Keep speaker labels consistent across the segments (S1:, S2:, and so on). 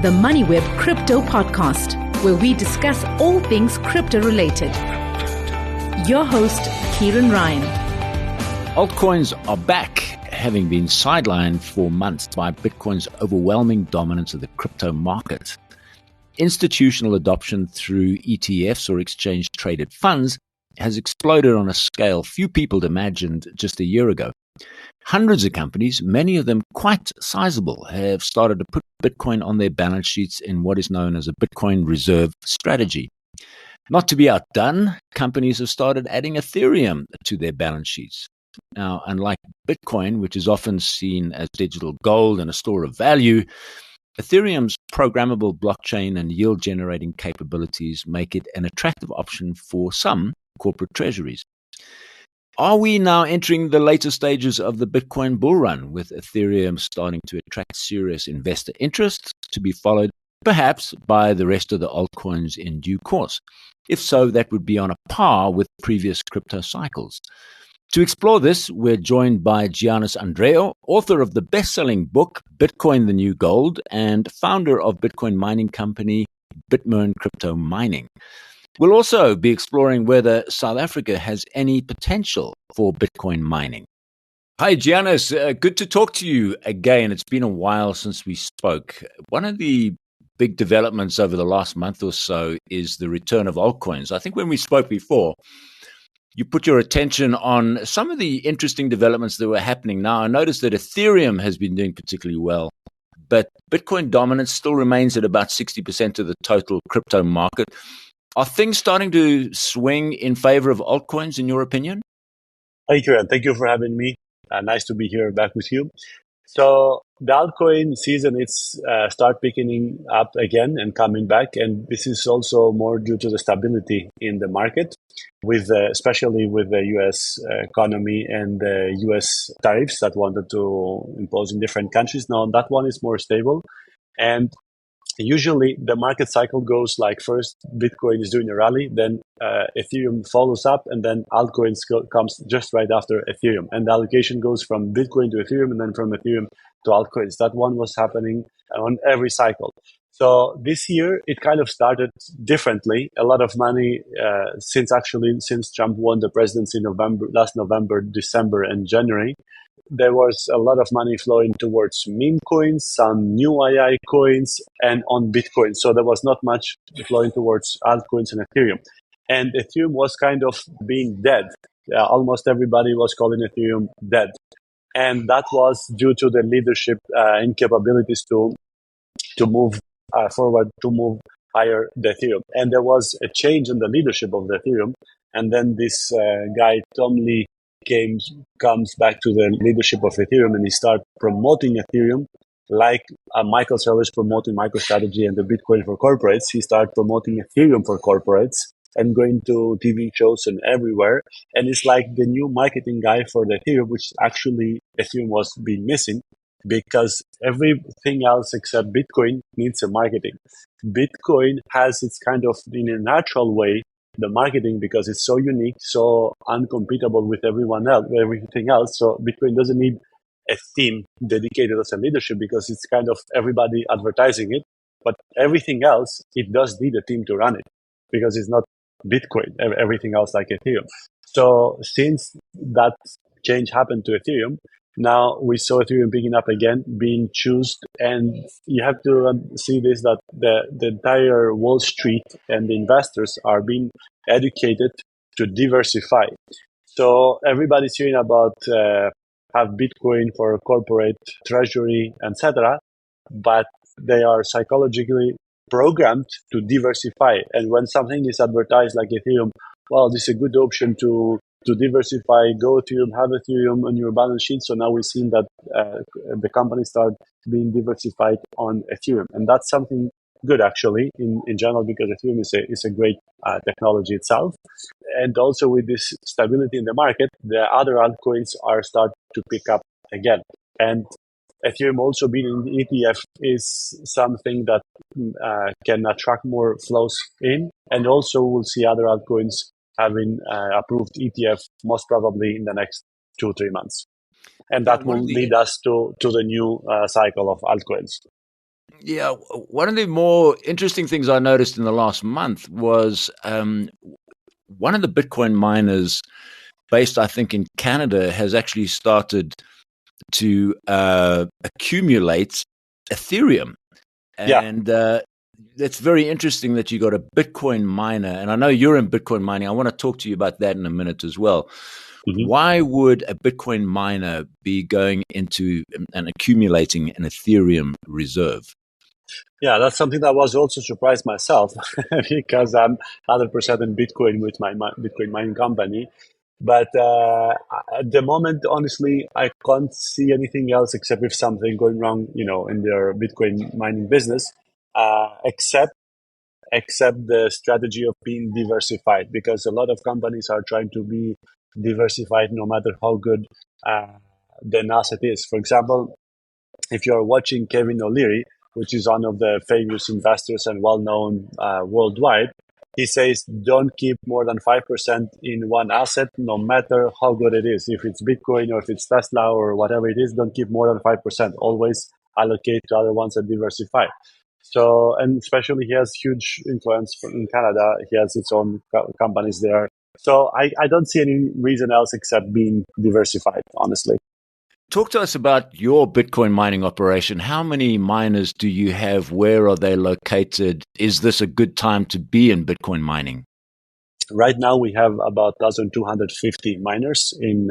S1: the Moneyweb Crypto Podcast, where we discuss all things crypto related. Your host, Kieran Ryan.
S2: Altcoins are back, having been sidelined for months by Bitcoin's overwhelming dominance of the crypto market. Institutional adoption through ETFs or exchange-traded funds has exploded on a scale few people imagined just a year ago. Hundreds of companies, many of them quite sizable, have started to put Bitcoin on their balance sheets in what is known as a Bitcoin reserve strategy. Not to be outdone, companies have started adding Ethereum to their balance sheets. Now, unlike Bitcoin, which is often seen as digital gold and a store of value, Ethereum's programmable blockchain and yield-generating capabilities make it an attractive option for some corporate treasuries. Are we now entering the later stages of the Bitcoin bull run, with Ethereum starting to attract serious investor interest, to be followed perhaps by the rest of the altcoins in due course? If so, that would be on a par with previous crypto cycles. To explore this, we're joined by Giannis Andreou, author of the best-selling book, Bitcoin the New Gold, and founder of Bitcoin mining company, Bitmain Crypto Mining. We'll also be exploring whether South Africa has any potential for Bitcoin mining. Hi, Giannis. Good to talk to you again. It's been a while since we spoke. One of the big developments over the last month or so is the return of altcoins. I think when we spoke before, you put your attention on some of the interesting developments that were happening now. I noticed that Ethereum has been doing particularly well, but Bitcoin dominance still remains at about 60% of the total crypto market. Are things starting to swing in favor of altcoins, in your opinion?
S3: Hi, Kieran. Thank you for having me. Nice to be here back with you. So the altcoin season, it's start picking up again and coming back. And this is also more due to the stability in the market, with especially with the U.S. economy and the U.S. tariffs that wanted to impose in different countries. Now that one is more stable. And usually the market cycle goes like first Bitcoin is doing a rally, then Ethereum follows up, and then altcoins comes just right after Ethereum. And the allocation goes from Bitcoin to Ethereum and then from Ethereum to altcoins. That one was happening on every cycle. So this year it kind of started differently. A lot of money since Trump won the presidency last November, December and January. There was a lot of money flowing towards meme coins, some new AI coins, and on Bitcoin. So there was not much flowing towards altcoins and Ethereum. And Ethereum was kind of being dead. Almost everybody was calling Ethereum dead. And that was due to the leadership incapabilities to move forward, to move higher the Ethereum. And there was a change in the leadership of the Ethereum. And then this guy, Tom Lee, comes back to the leadership of Ethereum, and he started promoting Ethereum like Michael Saylor is promoting MicroStrategy and the Bitcoin for corporates. He started promoting Ethereum for corporates and going to TV shows and everywhere. And it's like the new marketing guy for the Ethereum, which actually Ethereum was being missing, because everything else except Bitcoin needs a marketing. Bitcoin has its kind of, in a natural way, the marketing, because it's so unique, so uncompetitive with everything else. So Bitcoin doesn't need a team dedicated as a leadership, because it's kind of everybody advertising it. But everything else, it does need a team to run it, because it's not Bitcoin, everything else like Ethereum. So since that change happened to Ethereum, now we saw Ethereum picking up again, being chosen, and you have to see this, that the entire Wall Street and the investors are being educated to diversify. So everybody's hearing about have Bitcoin for corporate treasury, etc., but they are psychologically programmed to diversify. And when something is advertised like Ethereum, well, this is a good option to diversify, go Ethereum, have Ethereum on your balance sheet. So now we've seen that the companies start being diversified on Ethereum. And that's something good, actually, in general, because Ethereum is a great technology itself. And also with this stability in the market, the other altcoins are starting to pick up again. And Ethereum also being in the ETF is something that can attract more flows in. And also we'll see other altcoins having approved ETF most probably in the next 2-3 months. And that will lead us to the new cycle of altcoins.
S2: Yeah, one of the more interesting things I noticed in the last month was one of the Bitcoin miners based, I think, in Canada has actually started to accumulate Ethereum.
S3: Yeah.
S2: And it's very interesting that you got a Bitcoin miner. And I know you're in Bitcoin mining. I want to talk to you about that in a minute as well.
S3: Mhm.
S2: Why would a Bitcoin miner be going into and accumulating an Ethereum reserve?
S3: Yeah, that's something that was also surprised myself because I'm 100% in Bitcoin with my Bitcoin mining company. But at the moment, honestly, I can't see anything else except if something going wrong, in their Bitcoin mining business, except the strategy of being diversified, because a lot of companies are trying to be diversified no matter how good uh, the asset is. For example, if you're watching Kevin O'Leary, which is one of the famous investors and well known worldwide, he says don't keep more than 5% in one asset, no matter how good it is. If it's Bitcoin or if it's Tesla or whatever it is, don't keep more than 5%. Always allocate to other ones and diversify. So, and especially he has huge influence in Canada. He has its own companies there. So I don't see any reason else except being diversified, honestly.
S2: Talk to us about your Bitcoin mining operation. How many miners do you have? Where are they located? Is this a good time to be in Bitcoin mining?
S3: Right now, we have about 1,250 miners in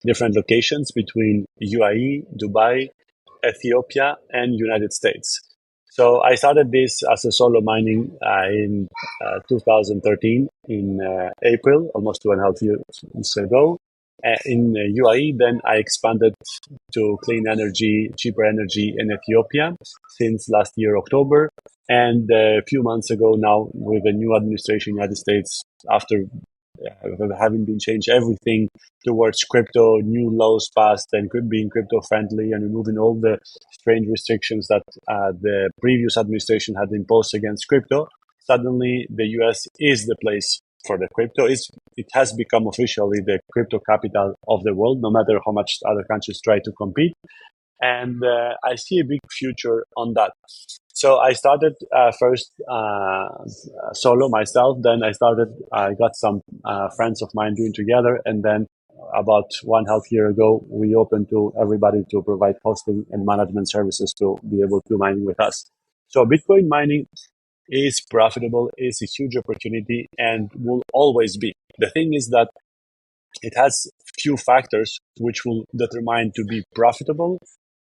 S3: different locations between UAE, Dubai, Ethiopia, and United States. So I started this as a solo mining in 2013 in April, almost 2.5 years ago. In UAE, then I expanded to clean energy, cheaper energy in Ethiopia since last year, October. And a few months ago now, with the new administration in the United States, after having been changed everything towards crypto, new laws passed and being crypto friendly and removing all the strange restrictions that the previous administration had imposed against crypto, suddenly the US is the place for the crypto. It has become officially the crypto capital of the world, no matter how much other countries try to compete. And I see a big future on that. So I started first solo myself. Then I got some friends of mine doing together. And then about 1.5 year ago, we opened to everybody to provide hosting and management services to be able to mine with us. So Bitcoin mining is profitable, is a huge opportunity, and will always be. The thing is that it has few factors which will determine to be profitable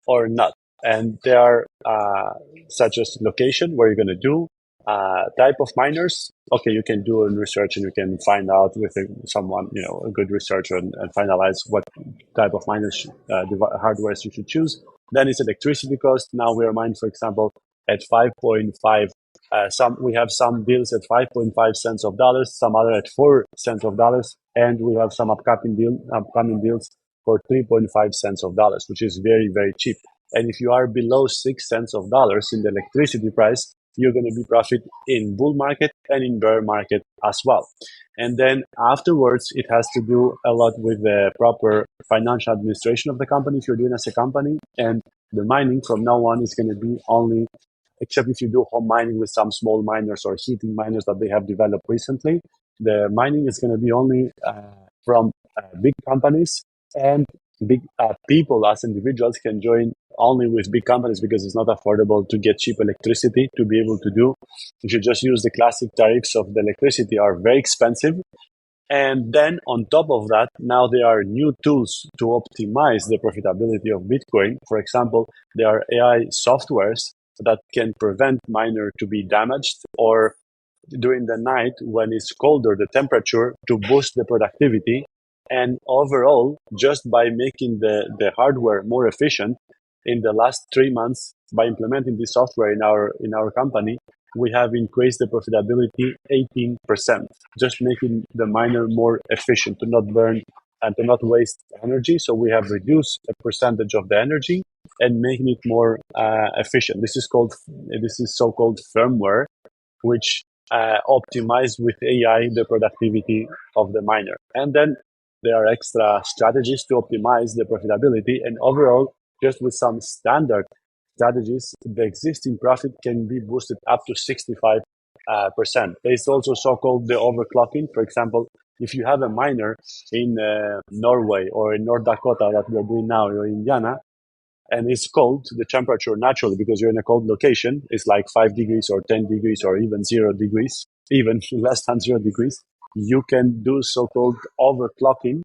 S3: or not. And they are such as location, where you're going to do, type of miners. Okay, you can do a research and you can find out with someone, a good researcher and finalize what type of miners, hardware you should choose. Then it's electricity cost. Now we are mining, for example, at 5.5. We have some deals at 5.5 cents of dollars, some other at 4 cents of dollars, and we have some upcoming deals for 3.5 cents of dollars, which is very, very cheap. And if you are below 6 cents of dollars in the electricity price, you're going to be profit in bull market and in bear market as well. And then afterwards, it has to do a lot with the proper financial administration of the company if you're doing as a company. And the mining from now on is going to be only, except if you do home mining with some small miners or heating miners that they have developed recently, the mining is going to be only from big companies, and big people as individuals can join only with big companies because it's not affordable to get cheap electricity to be able to do. If you just use the classic tariffs of the electricity are very expensive. And then on top of that, now there are new tools to optimize the profitability of Bitcoin. For example, there are AI softwares that can prevent miner to be damaged, or during the night when it's colder, the temperature to boost the productivity. And overall, just by making the hardware more efficient, in the last 3 months, by implementing this software in our company, we have increased the profitability 18%, just making the miner more efficient to not burn and to not waste energy. So we have reduced a percentage of the energy and making it more efficient. This is so-called firmware, which optimize with AI the productivity of the miner. And then there are extra strategies to optimize the profitability. And overall, just with some standard strategies, the existing profit can be boosted up to 65%. There's also so-called the overclocking. For example, if you have a miner in Norway or in North Dakota that we're doing now, or in Indiana, and it's cold, the temperature naturally, because you're in a cold location, is like 5 degrees or 10 degrees or even 0 degrees, even less than 0 degrees. You can do so-called overclocking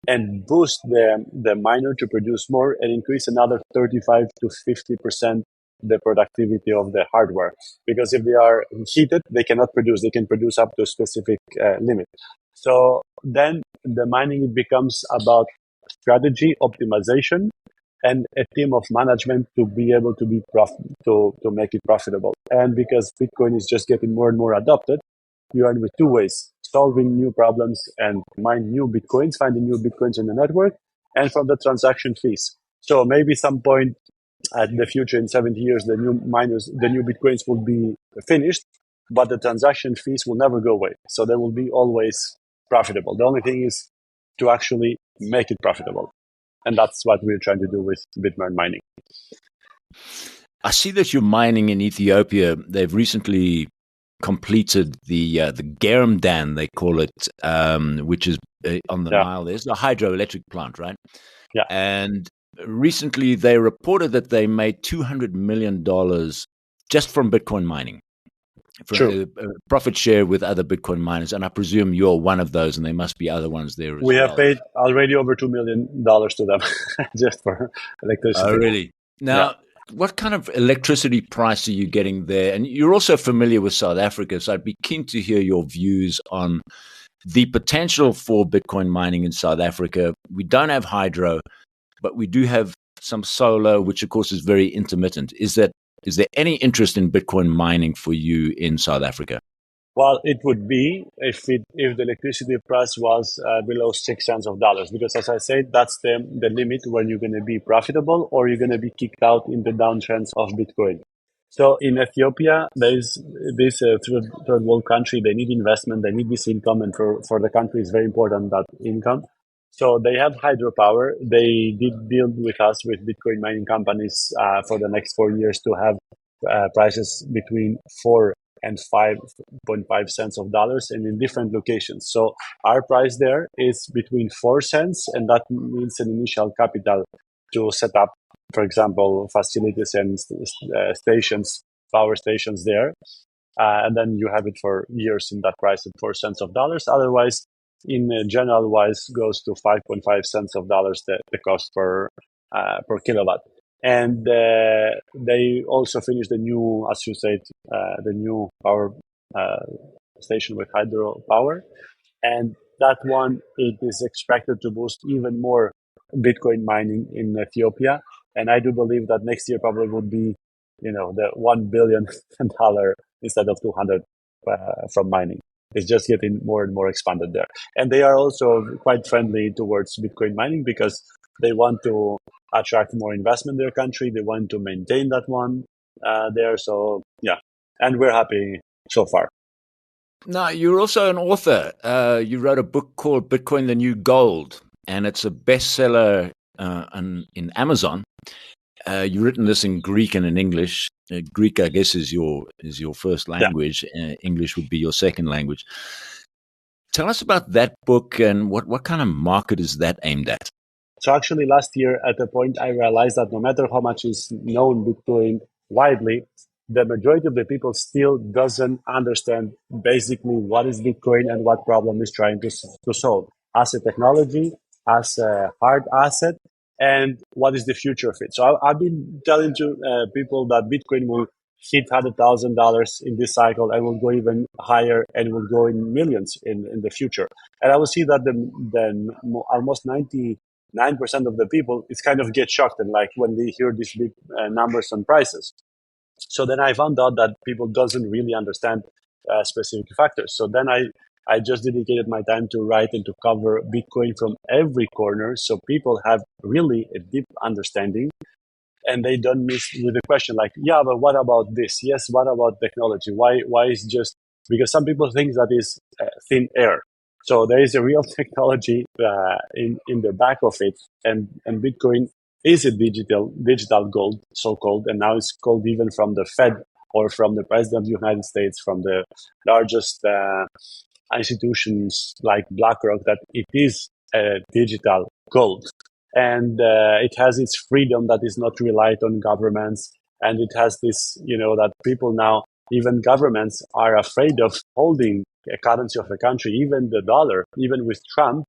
S3: and boost the miner to produce more and increase another 35 to 50% the productivity of the hardware. Because if they are heated, they cannot produce. They can produce up to a specific limit. So then the mining becomes about strategy, optimization, and a team of management to be able to be to make it profitable. And because Bitcoin is just getting more and more adopted, you earn with two ways: solving new problems and mine new Bitcoins, finding new Bitcoins in the network, and from the transaction fees. So maybe some point at the future, in 70 years, the new Bitcoins will be finished, but the transaction fees will never go away. So they will be always profitable. The only thing is to actually make it profitable. And that's what we're trying to do with Bitcoin mining.
S2: I see that you're mining in Ethiopia. They've recently completed the Germdan, they call it, which is on the Nile. There's a hydroelectric plant, right?
S3: Yeah.
S2: And recently they reported that they made $200 million just from Bitcoin mining. For a profit share with other Bitcoin miners, and I presume you're one of those, and there must be other ones there as well.
S3: We have paid already over $2 million to them just for electricity.
S2: Oh, really? Now, what kind of electricity price are you getting there? And you're also familiar with South Africa, so I'd be keen to hear your views on the potential for Bitcoin mining in South Africa. We don't have hydro, but we do have some solar, which of course is very intermittent. Is there any interest in Bitcoin mining for you in South Africa?
S3: Well, it would be if the electricity price was below $6 because, as I said, that's the limit when you're going to be profitable or you're going to be kicked out in the downtrends of Bitcoin. So in Ethiopia, there's this third world country. They need investment. They need this income, and for the country, it's very important, that income. So they have hydropower. They did deal with us, with Bitcoin mining companies, for the next 4 years to have prices between 4 and 5.5 cents of dollars, and in different locations. So our price there is between 4 cents, and that means an initial capital to set up, for example, facilities and stations, power stations there. And then you have it for years in that price at 4 cents of dollars. Otherwise, in general wise, goes to 5.5 cents of dollars, the cost per kilowatt. And they also finished the new, as you said, the new power station with hydropower. And that one, it is expected to boost even more Bitcoin mining in Ethiopia. And I do believe that next year probably would be, the $1 billion instead of 200 from mining. It's just getting more and more expanded there. And they are also quite friendly towards Bitcoin mining because they want to attract more investment in their country. They want to maintain that one there. So, yeah. And we're happy so far.
S2: Now, you're also an author. You wrote a book called Bitcoin, the New Gold, and it's a bestseller in Amazon. You've written this in Greek and in English. Greek, I guess, is your first language. Yeah. English would be your second language. Tell us about that book and what kind of market is that aimed at?
S3: So actually, last year, at a point, I realized that no matter how much is known Bitcoin widely, the majority of the people still doesn't understand basically what is Bitcoin and what problem is trying to solve as a technology, as a hard asset, and what is the future of it. So I've been telling to people that Bitcoin will hit $100,000 in this cycle and will go even higher and will go in millions in the future. And I will see that the almost 99% of the people, it's kind of get shocked and like when they hear these big numbers on prices. So then I found out that people doesn't really understand specific factors. So then I just dedicated my time to write and to cover Bitcoin from every corner, so people have really a deep understanding, and they don't miss with the question like, yeah, but what about this? Yes, what about technology? Why is just because some people think that is thin air. So there is a real technology in the back of it, and Bitcoin is a digital gold, so-called, and now it's called even from the Fed or from the President of the United States, from the largest institutions like BlackRock, that it is a digital gold. And it has its freedom that is not reliant on governments. And it has this, that people now, even governments, are afraid of holding a currency of a country, even the dollar, even with Trump.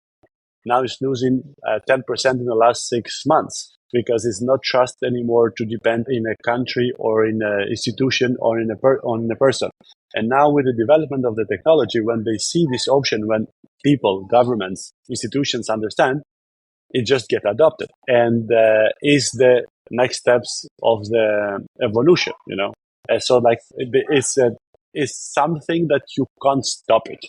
S3: Now it's losing 10% in the last 6 months because it's not trust anymore to depend in a country or in an institution or on a person. And now with the development of the technology, when they see this option, when people, governments, institutions understand, it just get adopted and is the next steps of the evolution, And so like it's something that you can't stop it,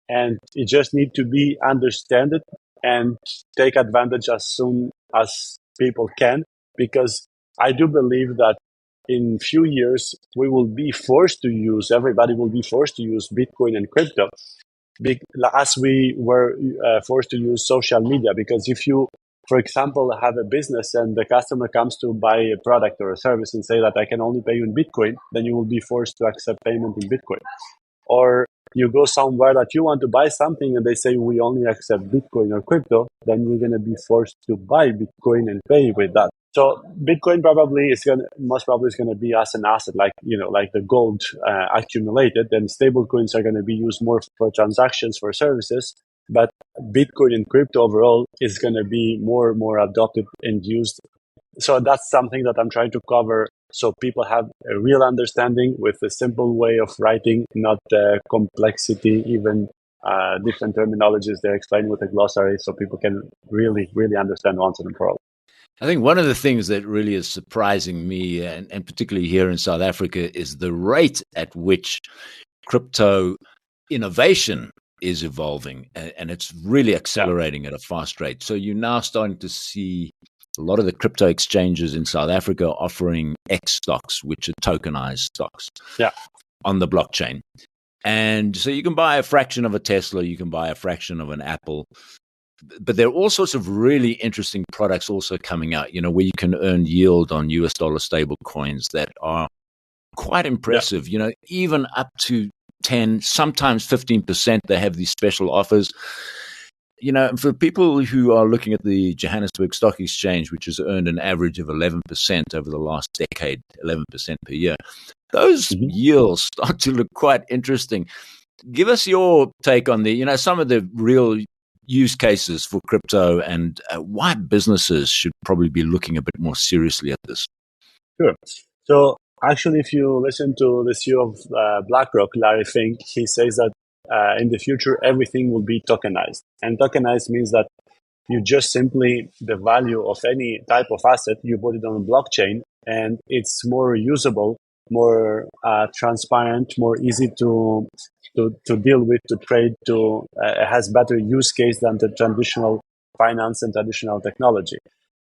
S3: and you just need to be understand it and take advantage as soon as people can, because I do believe that in few years everybody will be forced to use Bitcoin and crypto, as we were forced to use social media. Because if you, for example, have a business and the customer comes to buy a product or a service and say that I can only pay you in Bitcoin, then you will be forced to accept payment in Bitcoin. Or you go somewhere that you want to buy something and they say we only accept Bitcoin or crypto, then you're going to be forced to buy Bitcoin and pay with that. So Bitcoin most probably is going to be as an asset, like the gold accumulated. Then stable coins are going to be used more for transactions, for services. But Bitcoin and crypto overall is going to be more and more adopted and used. So that's something that I'm trying to cover, so people have a real understanding with a simple way of writing, not complexity, even different terminologies they're explaining with a glossary, so people can really, really understand once and for all.
S2: I think one of the things that really is surprising me, and particularly here in South Africa, is the rate at which crypto innovation is evolving, and it's really accelerating at a fast rate. So you're now starting to see a lot of the crypto exchanges in South Africa offering X stocks, which are tokenized stocks on the blockchain. And so you can buy a fraction of a Tesla, you can buy a fraction of an Apple. But there are all sorts of really interesting products also coming out, where you can earn yield on US dollar stable coins that are quite impressive, even up to 10, sometimes 15%. They have these special offers. For people who are looking at the Johannesburg Stock Exchange, which has earned an average of 11% over the last decade, 11% per year, those yields start to look quite interesting. Give us your take on some of the real use cases for crypto and why businesses should probably be looking a bit more seriously at this.
S3: Sure. So actually, if you listen to the CEO of BlackRock, Larry Fink, he says that in the future, everything will be tokenized. And tokenized means that you just simply, the value of any type of asset, you put it on a blockchain, and it's more usable, more transparent, more easy to deal with, to trade, it has better use case than the traditional finance and traditional technology.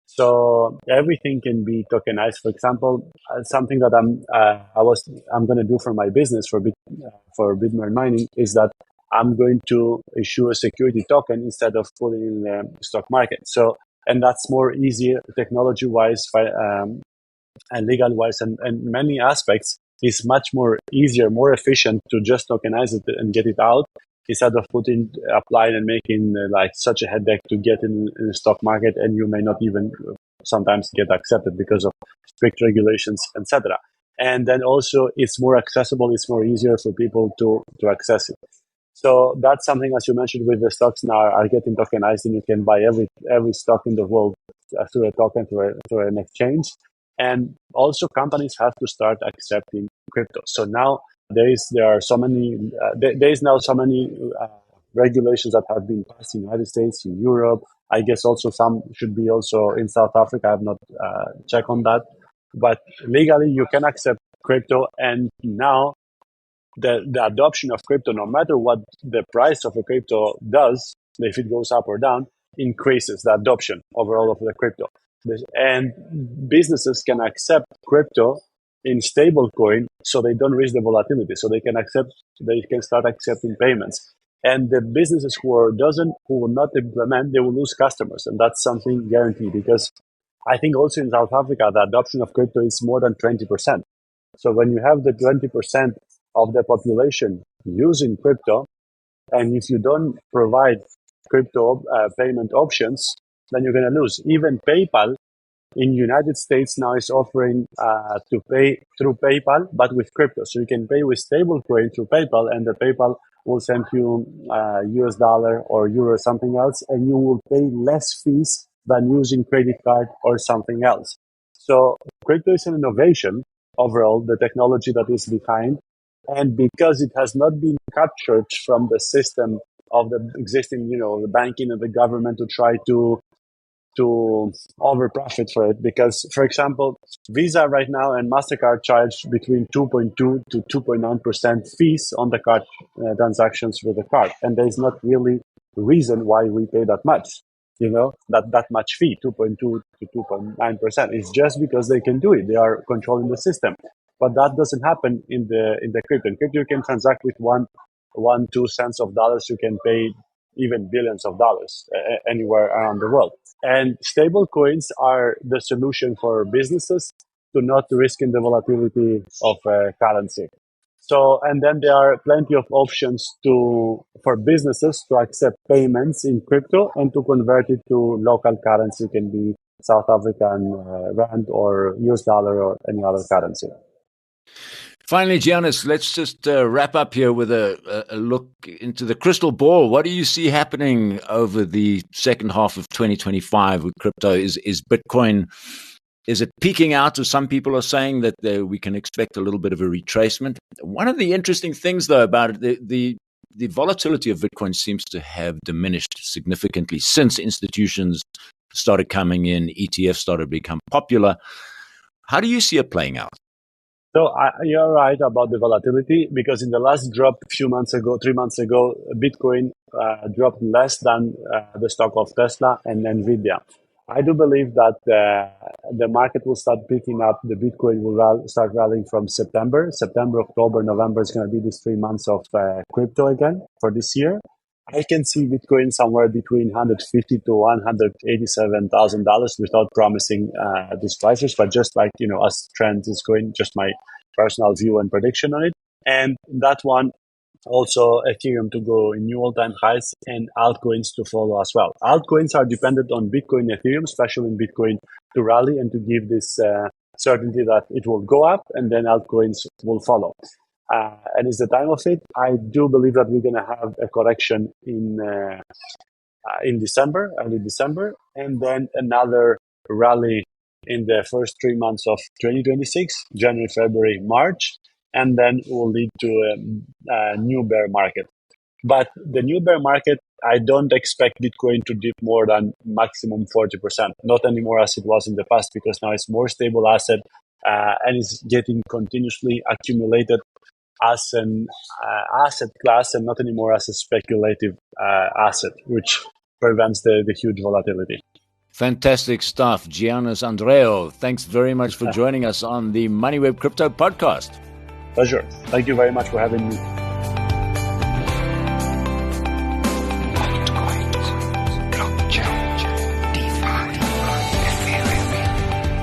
S3: So everything can be tokenized. For example, something that I'm going to do for my business for Bitmain mining is that I'm going to issue a security token instead of putting in the stock market. So, and that's more easier technology wise and legal wise, and many aspects is much more easier, more efficient to just tokenize it and get it out, instead of applying and making like such a headache to get in the stock market, and you may not even sometimes get accepted because of strict regulations, etc. And then also it's more accessible, it's more easier for people to access it. So that's something, as you mentioned, with the stocks now are getting tokenized, and you can buy every stock in the world through a token, through an exchange. And also companies have to start accepting crypto. So now there is now so many regulations that have been passed in the United States, in Europe. I guess also some should be also in South Africa. I have not checked on that. But legally, you can accept crypto. And now the adoption of crypto, no matter what the price of a crypto does, if it goes up or down, increases the adoption overall of the crypto. And businesses can accept crypto in stable coin, so they don't risk the volatility. So they can start accepting payments. And the businesses who will not implement, they will lose customers. And that's something guaranteed, because I think also in South Africa, the adoption of crypto is more than 20%. So when you have the 20% of the population using crypto, and if you don't provide crypto payment options, then you're going to lose. Even PayPal in United States now is offering to pay through PayPal, but with crypto. So you can pay with stablecoin through PayPal, and the PayPal will send you US dollar or euro or something else, and you will pay less fees than using credit card or something else. So crypto is an innovation overall, the technology that is behind. And because it has not been captured from the system of the existing, the banking and the government to try to over profit for it, because, for example, Visa right now and MasterCard charge between 2.2 to 2.9% fees on the card transactions with the card. And there's not really a reason why we pay that much, that much fee, 2.2 to 2.9%. It's just because they can do it. They are controlling the system. But that doesn't happen in the crypto. In crypto, you can transact with 2 cents of dollars. You can pay even billions of dollars anywhere around the world. And stable coins are the solution for businesses to not risk in the volatility of currency. So, and then there are plenty of options for businesses to accept payments in crypto and to convert it to local currency. It can be South African rand or US dollar or any other currency.
S2: Finally, Giannis, let's just wrap up here with a look into the crystal ball. What do you see happening over the second half of 2025 with crypto? Is Bitcoin, is it peaking out, as some people are saying, that we can expect a little bit of a retracement? One of the interesting things, though, about it, the volatility of Bitcoin seems to have diminished significantly since institutions started coming in, ETFs started to become popular. How do you see it playing out?
S3: So you're right about the volatility, because in the last drop 3 months ago, Bitcoin dropped less than the stock of Tesla and Nvidia. I do believe that the market will start picking up. The Bitcoin will start rallying from September, October, November is going to be these 3 months of crypto again for this year. I can see Bitcoin somewhere between $150,000 to $187,000 without promising these prices, but just like, as trend is going, just my personal view and prediction on it. And that one, also Ethereum to go in new all-time highs and altcoins to follow as well. Altcoins are dependent on Bitcoin and Ethereum, especially in Bitcoin, to rally and to give this certainty that it will go up and then altcoins will follow. And it's the time of it. I do believe that we're going to have a correction in December, early December, and then another rally in the first 3 months of 2026, January, February, March, and then it will lead to a new bear market. But the new bear market, I don't expect Bitcoin to dip more than maximum 40%, not anymore as it was in the past, because now it's more stable asset and it's getting continuously accumulated as an asset class and not anymore as a speculative asset, which prevents the huge volatility.
S2: Fantastic stuff. Giannis Andreou, thanks very much for joining us on the Moneyweb Crypto Podcast.
S3: Pleasure. Thank you very much for having me.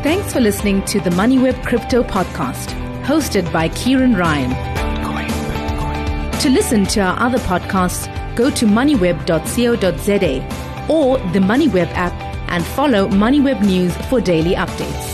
S1: Thanks for listening to the Moneyweb Crypto Podcast, hosted by Kieran Ryan. To listen to our other podcasts, go to moneyweb.co.za or the Moneyweb app and follow Moneyweb News for daily updates.